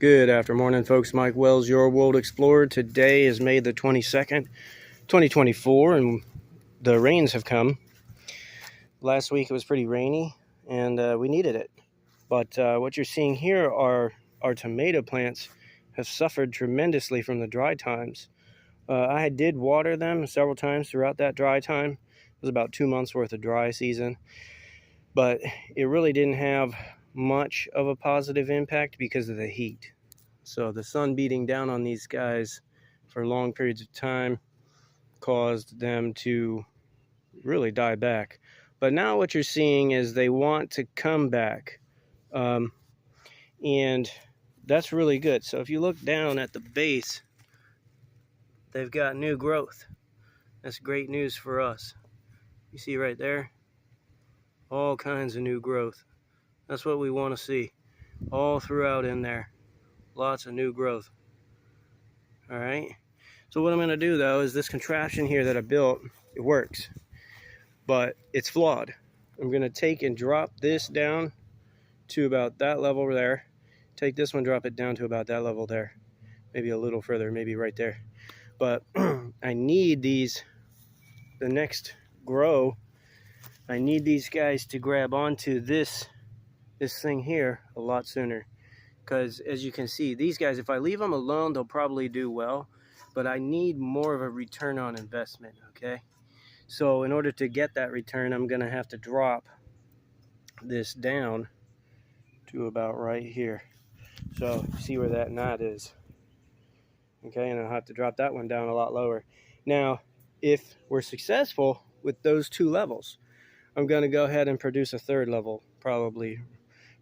Good afternoon, folks. Mike Wells, your World Explorer. Today is May the 22nd, 2024, and the rains have come. Last week it was pretty rainy, and we needed it. But what you're seeing here are our tomato plants have suffered tremendously from the dry times. I did water them several times throughout that dry time. It was about 2 months worth of dry season, but it really didn't have much of a positive impact because of the heat. So the sun beating down on these guys for long periods of time caused them to really die back. But now what you're seeing is they want to come back. And that's really good. So if you look down at the base, they've got new growth. That's great news for us. You see right there? All kinds of new growth. That's what we want to see. All throughout in there. Lots of new growth. All right. So what I'm going to do though is this contraption here that I built, it works, but it's flawed. I'm going to take and drop this down to about that level there. Take this one, drop it down to about that level there. Maybe a little further, maybe right there. But I need these, the next grow, I need these guys to grab onto this thing here a lot sooner. Because as you can see, these guys, if I leave them alone, they'll probably do well. But I need more of a return on investment, okay? So in order to get that return, I'm going to have to drop this down to about right here. So see where that knot is. Okay, and I'll have to drop that one down a lot lower. Now, if we're successful with those two levels, I'm going to go ahead and produce a third level, probably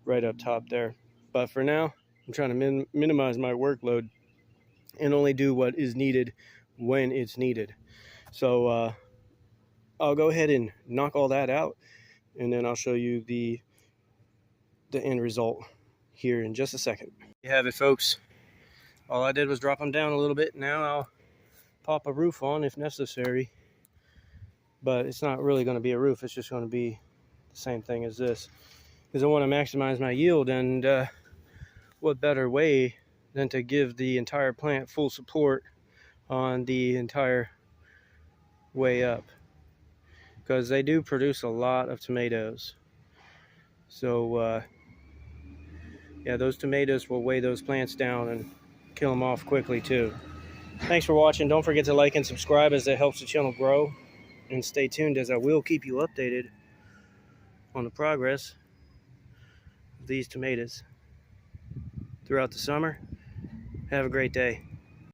right up top there. But for now, I'm trying to minimize my workload and only do what is needed when it's needed. So I'll go ahead and knock all that out, and then I'll show you the end result here in just a second. You have it, folks. All I did was drop them down a little bit. Now I'll pop a roof on if necessary, but it's not really going to be a roof. It's just going to be the same thing as this, because I want to maximize my yield, and what better way than to give the entire plant full support on the entire way up, because they do produce a lot of tomatoes. So yeah, those tomatoes will weigh those plants down and kill them off quickly too. Thanks for watching. Don't forget to like and subscribe, as that helps the channel grow, and stay tuned, as I will keep you updated on the progress of these tomatoes throughout the summer. Have a great day.